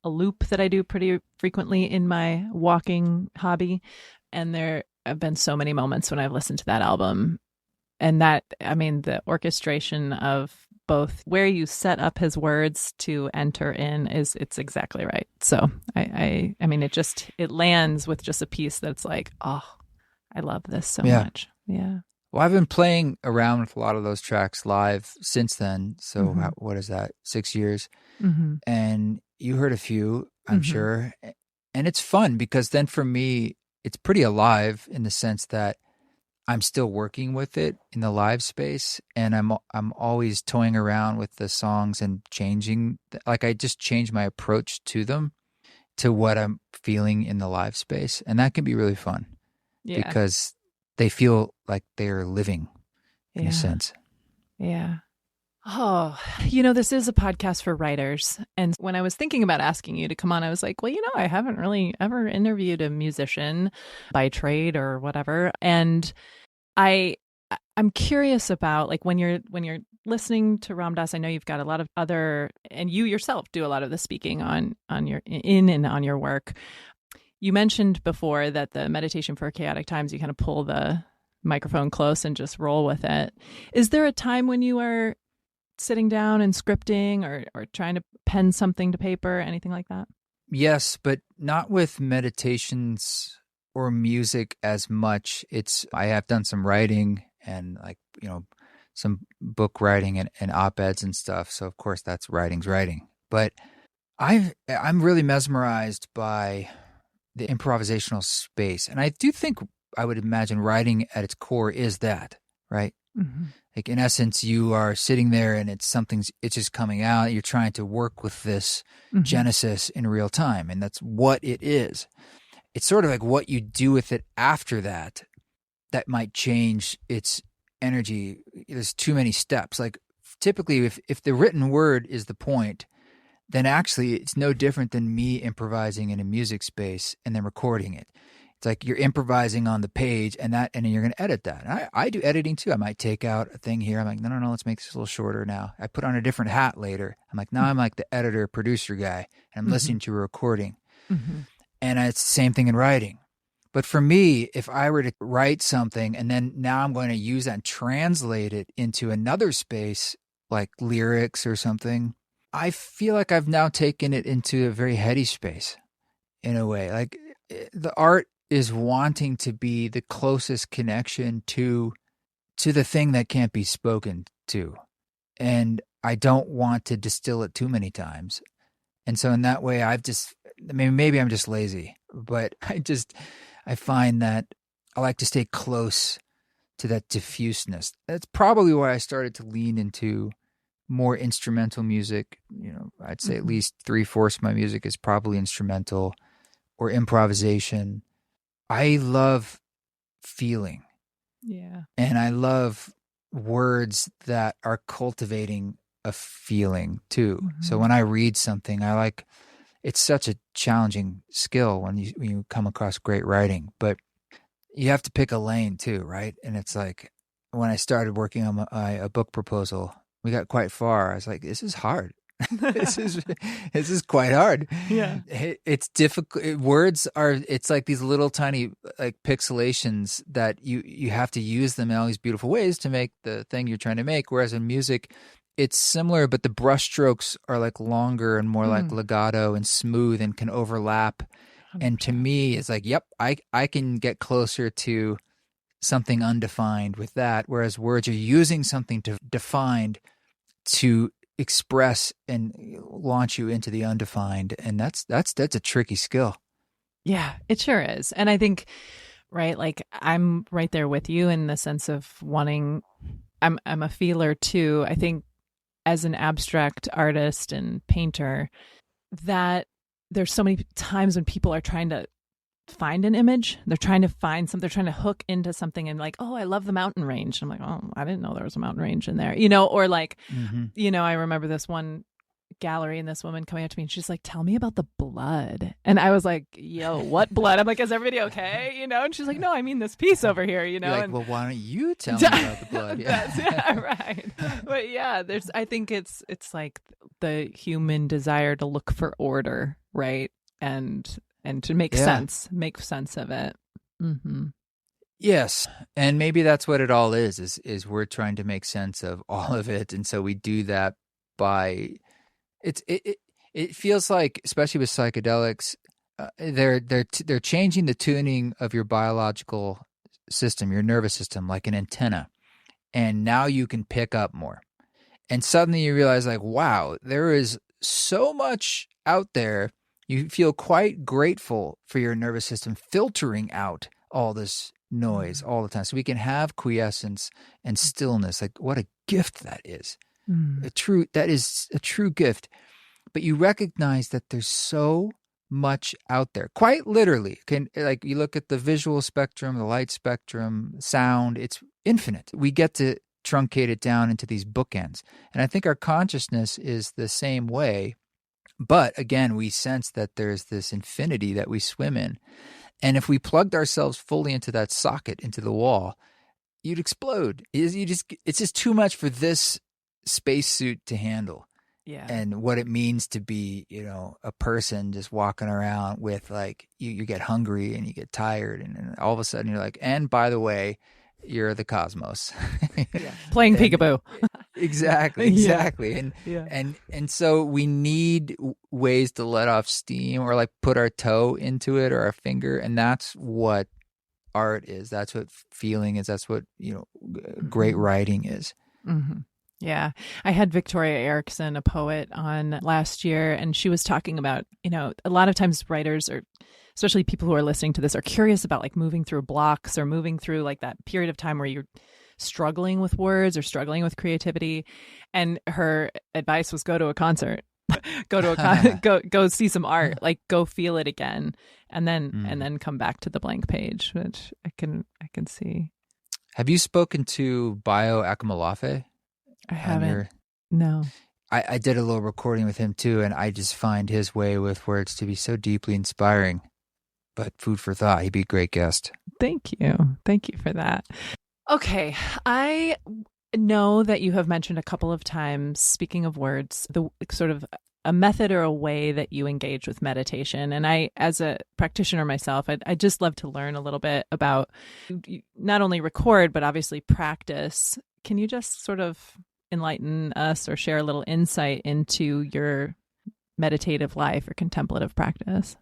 loop that I do pretty frequently in my walking hobby. And there have been so many moments when I've listened to that album. And the orchestration of both where you set up his words to enter in it's exactly right. So it lands with just a piece that's like, oh, I love this so much. Yeah. Well, I've been playing around with a lot of those tracks live since then. So what is that? 6 years. And you heard a few, I'm sure. And it's fun because then for me, it's pretty alive in the sense that I'm still working with it in the live space, and I'm always toying around with the songs and changing. Like, I just change my approach to them, to what I'm feeling in the live space, and that can be really fun because they feel like they're living in a sense. Yeah. Oh, this is a podcast for writers. And when I was thinking about asking you to come on, I was like, well, I haven't really ever interviewed a musician by trade or whatever. And I'm curious about, like, when you're listening to Ram Dass, I know you've got a lot of other, and you yourself do a lot of the speaking on your work. You mentioned before that the meditation for chaotic times, you kind of pull the microphone close and just roll with it. Is there a time when you are sitting down and scripting or trying to pen something to paper, anything like that? Yes, but not with meditations or music as much. I have done some writing and some book writing and op-eds and stuff. So of course that's writing. But I'm really mesmerized by the improvisational space. And I do think I would imagine writing at its core is that, right? Mm-hmm. Like in essence, you are sitting there and it's just coming out. You're trying to work with this genesis in real time. And that's what it is. It's sort of like what you do with it after that might change its energy. There's too many steps. Like typically if the written word is the point, then actually it's no different than me improvising in a music space and then recording it. It's like you're improvising on the page and then you're going to edit that. And I do editing too. I might take out a thing here. I'm like, no, let's make this a little shorter now. I put on a different hat later. I'm like, now I'm like the editor, producer guy, and I'm listening to a recording. Mm-hmm. And it's the same thing in writing. But for me, if I were to write something and then now I'm going to use that and translate it into another space, like lyrics or something, I feel like I've now taken it into a very heady space in a way. Like the art is wanting to be the closest connection to the thing that can't be spoken to. And I don't want to distill it too many times. And so in that way, maybe I'm just lazy, but I find that I like to stay close to that diffuseness. That's probably why I started to lean into more instrumental music. I'd say at least 3/4 of my music is probably instrumental or improvisation. I love feeling. Yeah. And I love words that are cultivating a feeling too. Mm-hmm. So when I read something, it's such a challenging skill when you come across great writing, but you have to pick a lane too, right? And it's like when I started working on a book proposal, we got quite far. I was like, this is hard. this is quite hard. Yeah. It's difficult. It's like these little tiny like pixelations that you have to use them in all these beautiful ways to make the thing you're trying to make. Whereas in music, it's similar, but the brushstrokes are like longer and more like legato and smooth and can overlap. 100%. And to me, it's like, yep, I can get closer to something undefined with that. Whereas words are using something defined to express and launch you into the undefined, and that's a tricky skill. Yeah, it sure is. And I think, right, like I'm right there with you in the sense of wanting. I'm a feeler too. I think as an abstract artist and painter, that there's so many times when people are trying to find an image. They're trying to find something. They're trying to hook into something and like, oh, I love the mountain range. And I'm like, oh, I didn't know there was a mountain range in there, or like, I remember this one gallery and this woman coming up to me and she's like, tell me about the blood. And I was like, yo, what blood? I'm like, is everybody okay? And she's like, no, I mean this piece over here, You're like, well, why don't you tell me about the blood? Yeah, right. But yeah, I think it's like the human desire to look for order, right? And to make sense of it. Mm-hmm. Yes. And maybe that's what it all is we're trying to make sense of all of it. And so we do that by, it feels like, especially with psychedelics, they're changing the tuning of your biological system, your nervous system, like an antenna. And now you can pick up more. And suddenly you realize like, wow, there is so much out there. You feel quite grateful for your nervous system filtering out all this noise all the time. So we can have quiescence and stillness. Like what a gift that is. That is a true gift. But you recognize that there's so much out there. Quite literally. Like you look at the visual spectrum, the light spectrum, sound, it's infinite. We get to truncate it down into these bookends. And I think our consciousness is the same way. But again, we sense that there's this infinity that we swim in. And if we plugged ourselves fully into that socket, into the wall, you'd explode. It's just too much for this spacesuit to handle. Yeah. And what it means to be, a person just walking around with like, you get hungry and you get tired. And all of a sudden you're like, and by the way, you're the cosmos. Yeah. Playing peekaboo. Exactly. Yeah. And so we need ways to let off steam or like put our toe into it or our finger, and that's what art is. That's what feeling is. That's what great writing is. Mm-hmm. Yeah. I had Victoria Erickson, a poet, on last year, and she was talking about, a lot of times writers, or especially people who are listening to this, are curious about like moving through blocks or moving through like that period of time where you're struggling with words or struggling with creativity. And her advice was go to a concert. Go see some art, like go feel it again, and then come back to the blank page, which I can see. Have you spoken to Bio Akamalafe? I haven't. No. I did a little recording with him too, and I just find his way with words to be so deeply inspiring. But food for thought. He'd be a great guest. Thank you. Thank you for that. Okay. I know that you have mentioned a couple of times, speaking of words, the sort of a method or a way that you engage with meditation. And I, as a practitioner myself, I just love to learn a little bit about not only record, but obviously practice. Can you just sort of enlighten us or share a little insight into your meditative life or contemplative practice?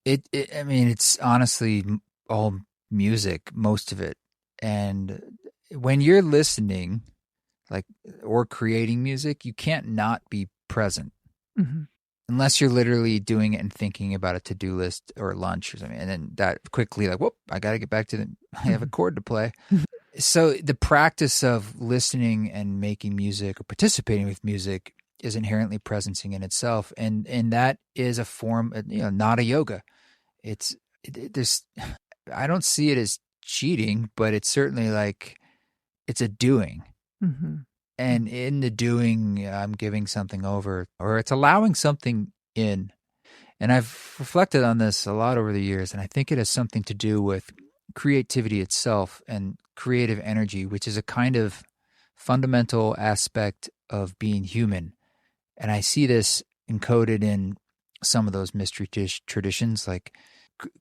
It's honestly all music, most of it. And when you're listening, like, or creating music, you can't not be present. Mm-hmm. Unless you're literally doing it and thinking about a to-do list or lunch or something. And then that quickly, like, whoop, I got to get back to I have a chord to play. So the practice of listening and making music or participating with music is inherently presencing in itself. And that is a form, not a yoga. I don't see it as cheating, but it's certainly like, it's a doing. Mm-hmm. And in the doing, I'm giving something over, or it's allowing something in. And I've reflected on this a lot over the years, and I think it has something to do with creativity itself and creative energy, which is a kind of fundamental aspect of being human. And I see this encoded in some of those mystery traditions, like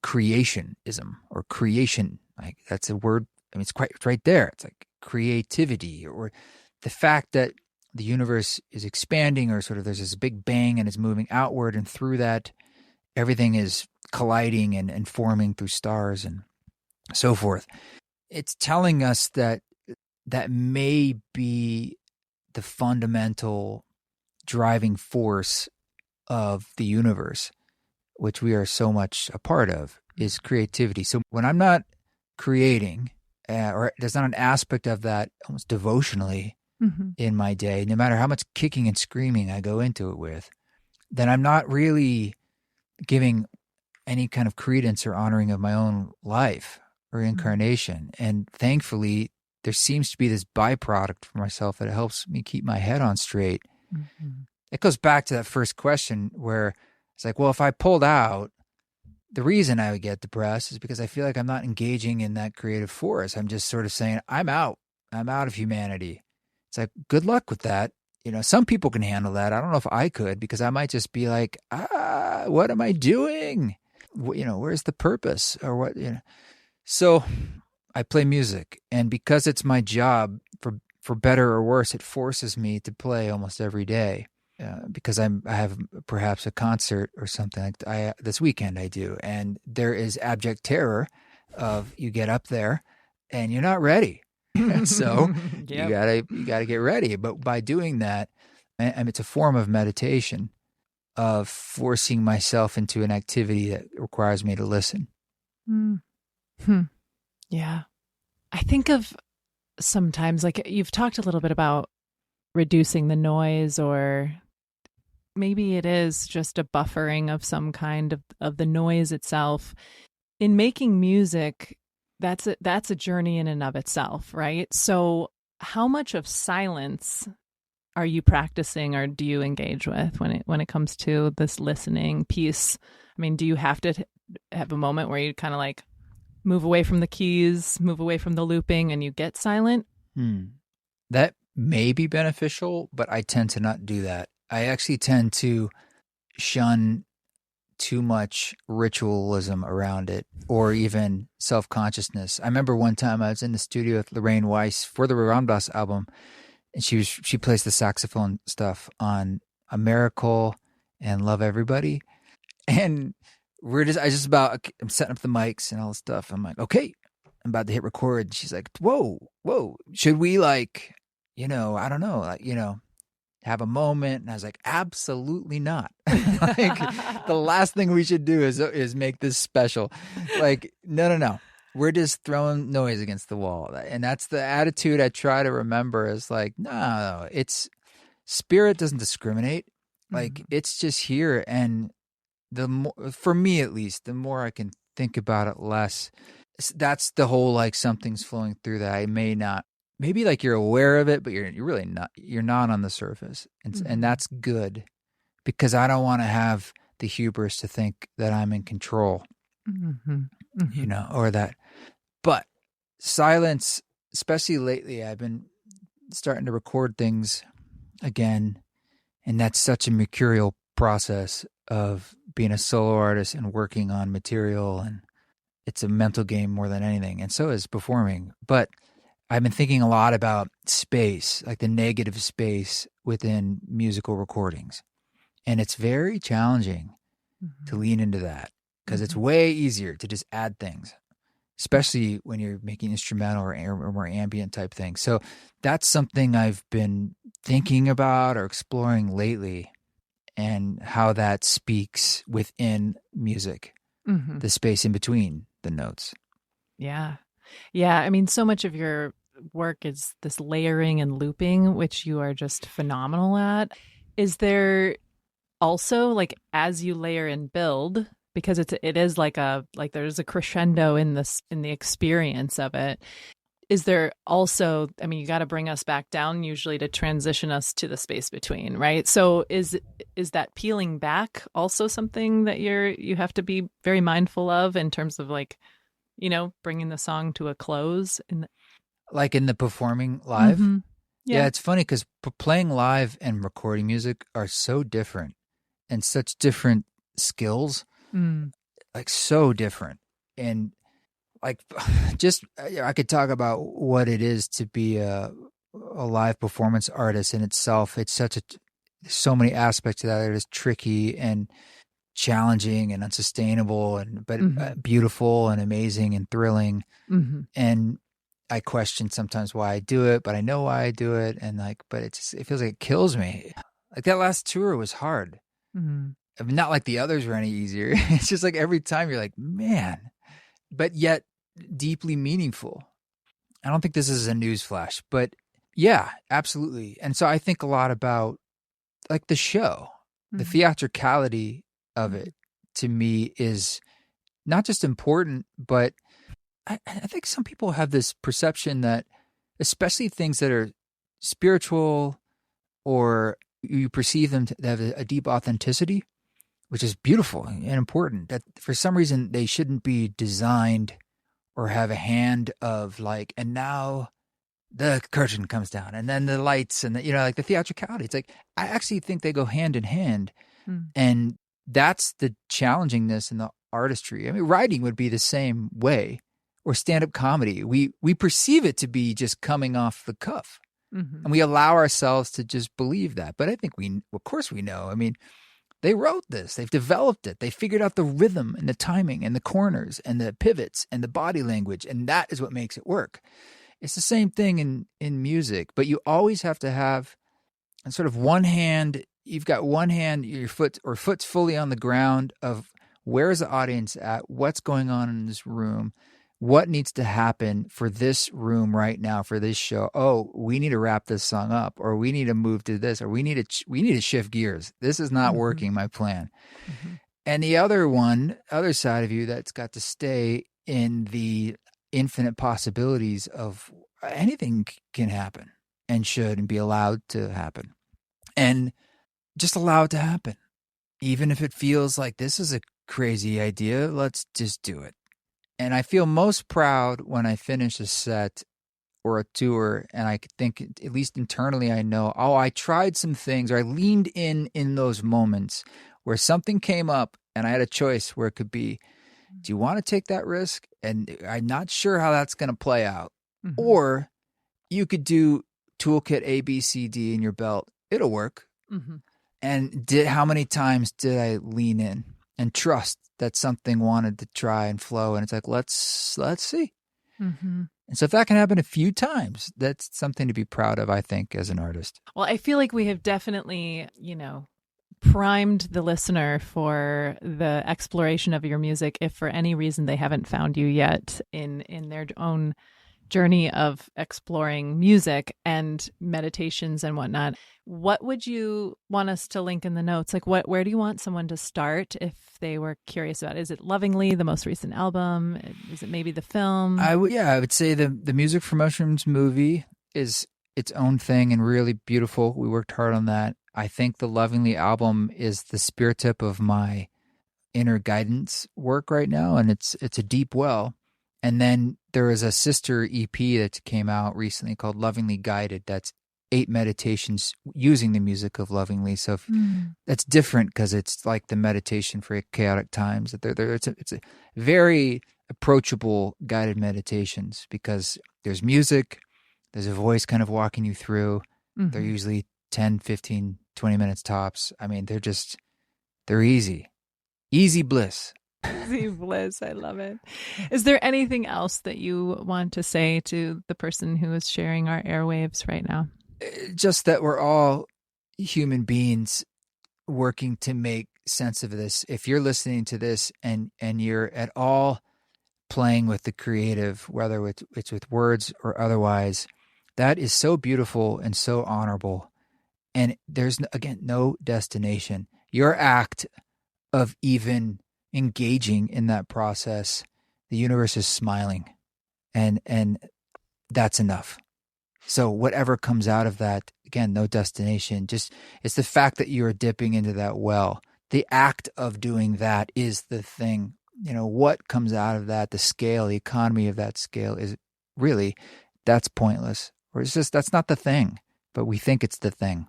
creationism or creation. Like, that's a word. I mean, it's right there. It's like creativity, or the fact that the universe is expanding, or sort of there's this big bang and it's moving outward, and through that, everything is colliding and forming through stars and so forth. It's telling us that may be the fundamental driving force of the universe, which we are so much a part of, is creativity. So when I'm not creating, or there's not an aspect of that almost devotionally in my day, no matter how much kicking and screaming I go into it with, then I'm not really giving any kind of credence or honoring of my own life or incarnation. And thankfully, there seems to be this byproduct for myself that helps me keep my head on straight. It goes back to that first question where it's like, well, if I pulled out, the reason I would get depressed is because I feel like I'm not engaging in that creative force. I'm just sort of saying, I'm out of humanity. It's like, good luck with that. Some people can handle that. I don't know if I could, because I might just be like, what am I doing? Where's the purpose, or what, So I play music, and because it's my job, for better or worse, it forces me to play almost every day. Because I have perhaps a concert or something like this weekend I do, and there is abject terror of you get up there and you're not ready. So yep. you gotta get ready. But by doing that, and it's a form of meditation, of forcing myself into an activity that requires me to listen. Yeah. I think of sometimes, like, you've talked a little bit about reducing the noise, or maybe it is just a buffering of some kind of the noise itself. In making music, that's a journey in and of itself, right? So how much of silence are you practicing, or do you engage with when it comes to this listening piece? I mean, do you have to have a moment where you kind of like move away from the keys, move away from the looping, and you get silent? That may be beneficial, but I tend to not do that. I actually tend to shun too much ritualism around it, or even self-consciousness. I remember one time I was in the studio with Lorraine Weiss for the Ramdas album, and she plays the saxophone stuff on A Miracle and Love Everybody. And I'm setting up the mics and all this stuff. I'm like, okay, I'm about to hit record. She's like, whoa, should we like I don't know, like, have a moment. And I was like, absolutely not. Like, the last thing we should do is make this special. Like, no. We're just throwing noise against the wall. And that's the attitude I try to remember, is like, no, it's spirit doesn't discriminate. Like, it's just here. And the more, for me at least, the more I can think about it, less. That's the whole, like, something's flowing through that I may not. Maybe like you're aware of it, but you're really not. You're not on the surface, and that's good, because I don't want to have the hubris to think that I'm in control, or that. But silence, especially lately, I've been starting to record things again, and that's such a mercurial process of being a solo artist and working on material, and it's a mental game more than anything, and so is performing. But I've been thinking a lot about space, like the negative space within musical recordings. And it's very challenging to lean into that, because it's way easier to just add things, especially when you're making instrumental or more ambient type things. So that's something I've been thinking about or exploring lately, and how that speaks within music, the space in between the notes. Yeah. Yeah. I mean, so much of your work is this layering and looping, which you are just phenomenal at. Is there also, like, as you layer and build, because it is like there's a crescendo in the experience of it, is there also, I mean, you got to bring us back down usually to transition us to the space between, right? So is that peeling back also something that you have to be very mindful of in terms of, like, bringing the song to a close? Like in the performing live? Yeah, it's funny because playing live and recording music are so different, and such different skills, like so different. And like, just, I could talk about what it is to be a live performance artist in itself. It's so many aspects to that that is tricky and challenging and unsustainable, but beautiful and amazing and thrilling. And I question sometimes why I do it, but I know why I do it. And but it feels like it kills me. Like, that last tour was hard. I mean, not like the others were any easier. It's just like every time you're like, man, but yet deeply meaningful. I don't think this is a news flash, but yeah, absolutely. And so I think a lot about, like, the show, the theatricality of it, to me, is not just important, but I think some people have this perception that, especially things that are spiritual, or you perceive them to have a deep authenticity, which is beautiful and important, that for some reason they shouldn't be designed or have a hand of, like, and now the curtain comes down and then the lights and like the theatricality. It's like, I actually think they go hand in hand. And that's the challengingness and the artistry. I mean, writing would be the same way, or stand-up comedy. We perceive it to be just coming off the cuff, and we allow ourselves to just believe that. But I think of course we know. I mean, they wrote this, they've developed it, they figured out the rhythm and the timing and the corners and the pivots and the body language, and that is what makes it work. It's the same thing in music, but you always have to have sort of one hand. You've got one hand, your foot's fully on the ground of where is the audience at, what's going on in this room, what needs to happen for this room right now, for this show. Oh, we need to wrap this song up, or we need to move to this, or we need to shift gears. This is not working, my plan. And the other side of you that's got to stay in the infinite possibilities of anything can happen and should and be allowed to happen. And just allow it to happen. Even if it feels like this is a crazy idea, let's just do it. And I feel most proud when I finish a set or a tour, and I think, at least internally, I know, oh, I tried some things, or I leaned in those moments where something came up and I had a choice where it could be, do you want to take that risk? And I'm not sure how that's going to play out. Or you could do toolkit A, B, C, D in your belt. It'll work. And how many times did I lean in and trust that something wanted to try and flow? And it's like, let's see. And And so if that can happen a few times, that's something to be proud of, I think, as an artist. Well, I feel like we have definitely, primed the listener for the exploration of your music if for any reason they haven't found you yet in their own journey of exploring music and meditations and whatnot. What would you want us to link in the notes? Like where do you want someone to start if they were curious about it? Is it Lovingly, the most recent album? Is it maybe the film? I would say the Music for Mushrooms movie is its own thing and really beautiful. We worked hard on that. I think the Lovingly album is the spear tip of my inner guidance work right now, and it's a deep well. And then there is a sister EP that came out recently called Lovingly Guided. That's 8 meditations using the music of Lovingly. So that's different because it's like the meditation for chaotic times. It's a very approachable guided meditations because there's music, there's a voice kind of walking you through. They're usually 10, 15, 20 minutes tops. I mean, they're easy. Easy bliss. Easy bliss. I love it. Is there anything else that you want to say to the person who is sharing our airwaves right now? Just that we're all human beings working to make sense of this. If you're listening to this and you're at all playing with the creative, whether it's with words or otherwise, that is so beautiful and so honorable. And there's, again, no destination. Your act of even engaging in that process, the universe is smiling, and that's enough. So whatever comes out of that, again, no destination, just it's the fact that you're dipping into that well. The act of doing that is the thing. What comes out of that, the scale, the economy of that scale is really, that's pointless. Or it's just, that's not the thing, but we think it's the thing.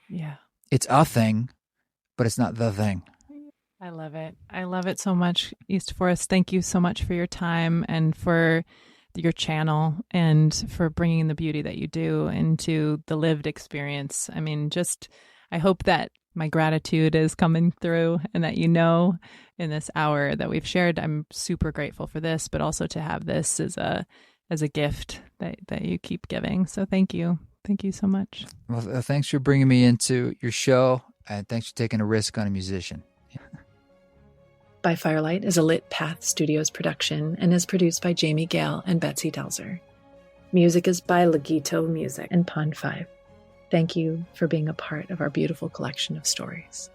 Yeah. It's a thing, but it's not the thing. I love it. I love it so much, East Forest. Thank you so much for your time and for your channel and for bringing the beauty that you do into the lived experience. I mean, I hope that my gratitude is coming through and that in this hour that we've shared, I'm super grateful for this, but also to have this as a gift that you keep giving. So thank you. Thank you so much. Well, thanks for bringing me into your show, and thanks for taking a risk on a musician. By Firelight is a Lit Path Studios production and is produced by Jamie Gale and Betsy Delzer. Music is by Legito Music and Pond 5. Thank you for being a part of our beautiful collection of stories.